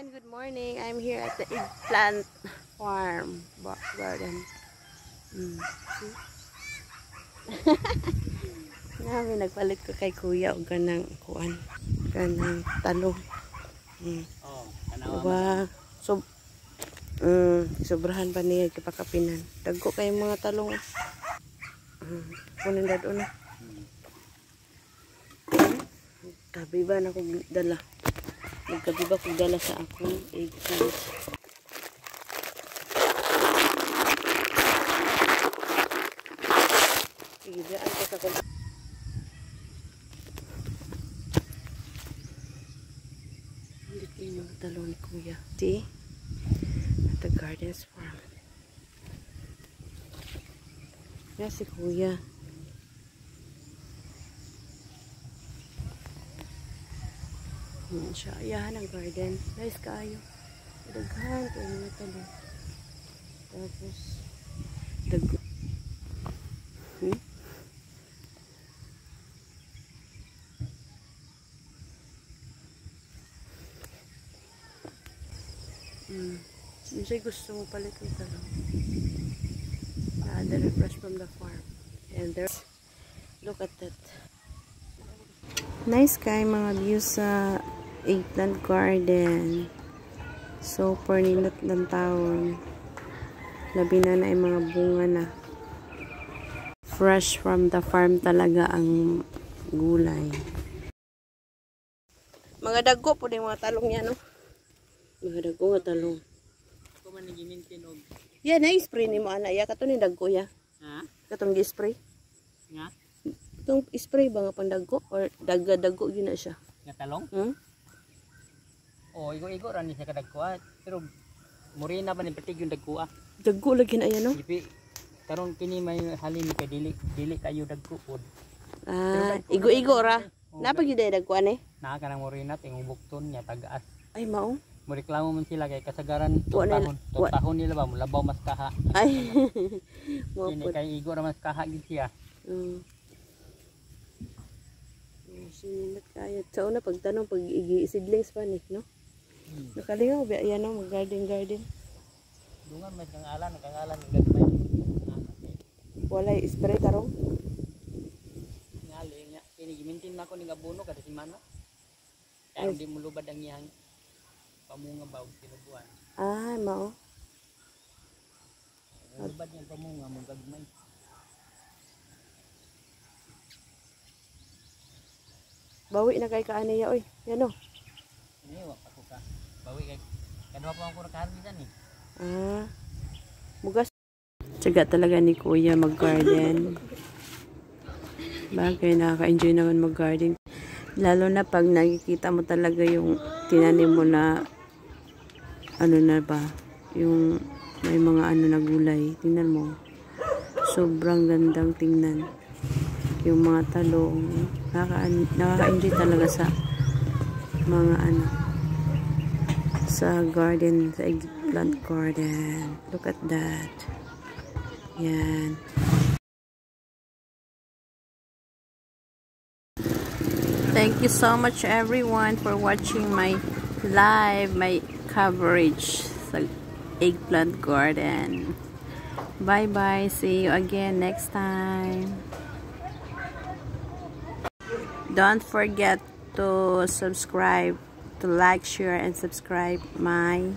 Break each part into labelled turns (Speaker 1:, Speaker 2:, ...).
Speaker 1: everyone, good morning. I'm here at the eggplant farm garden. Namin nagpalit ko kay kuya og kanang kuan, kanang talong. Diba? So sobrahan pa niya kipakapinan. Dagko kay mga talong. Kunin dad una. Kabiba na ko dala. Magkabiba ko dala sa akong eggplant. Igidaan ko sa kong. Hindi yung mga talong ni kuya. See? At the gardens farm. Yan si kuya. Siya, ayahan ang garden. Nice kayo. Daghan ko yung mga talong. Tapos, dago. Siya gusto mo palit yung talong. They're fresh from the farm. And there's, look at that. Nice kay mga views sa eggplant garden. Super ninot ng taon. Labi na na yung mga bunga na. Fresh from the farm talaga ang gulay. Mga dagko po din mga talong yan, no? Mga dagko nga talong.
Speaker 2: Ako man nag-maintain og.
Speaker 1: Yan, na-spray ni mo, ana. Ya, kato ni dagko ya.
Speaker 2: Ha?
Speaker 1: Katong gi-spray.
Speaker 2: Nga?
Speaker 1: Itong spray ba nga pang dagko? Or dagko yun na siya?
Speaker 2: Nga talong?
Speaker 1: Oh,
Speaker 2: igo-igo ran ni sa kadagkuha. Pero murina ba ni patig yung dagkuha?
Speaker 1: Dagko lagi na yan, no?
Speaker 2: Lipi karon kini may halin ni kay dili kayo dagko pod.
Speaker 1: Igo-igo ra. Napag yun na dagko ane?
Speaker 2: Naa ka nang murina tingog bukton nya tagaas.
Speaker 1: Ay, mao.
Speaker 2: Mureklamo man sila kay kasagaran tahon nila ba mulabaw mas kaha.
Speaker 1: Ay.
Speaker 2: Kini kay igo ra mas kaha gid siya.
Speaker 1: Sininat kaya. Sa una pagtanong pag seedlings pa ni, no? Nakalingaw ba yan, no? Mag-garden.
Speaker 2: Dungan may kangalan ng gagmay.
Speaker 1: Walay spray tarong.
Speaker 2: Ngali nya kini gimintin nako ni abono kada semana. Kaya di mulubad ang iyang pamunga ba og tinubuan.
Speaker 1: Mao.
Speaker 2: Mulubad yang pamunga mo gagmay.
Speaker 1: Bawi na kay kaaniya oy. Yan o.
Speaker 2: Iniwa pa ko ka. Bawi kay kadwa pa ako nakaharbisan ni.
Speaker 1: Mugas. Tiyaga talaga ni kuya mag-garden. Bagay, nakaka-enjoy naman mag-garden. Lalo na pag nakikita mo talaga yung tinanim mo na ano na ba, yung may mga ano na gulay. Tingnan mo. Sobrang gandang tingnan. Yung mga talong. Nakaka-enjoy talaga sa mga ano, sa garden, sa eggplant garden. Look at that. Yan. Thank you so much everyone for watching my live, my coverage sa eggplant garden. Bye bye. See you again next time. Don't forget to subscribe, to like, share, and subscribe my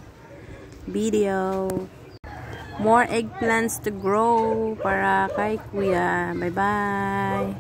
Speaker 1: video. More eggplants to grow para kay kuya. Bye bye.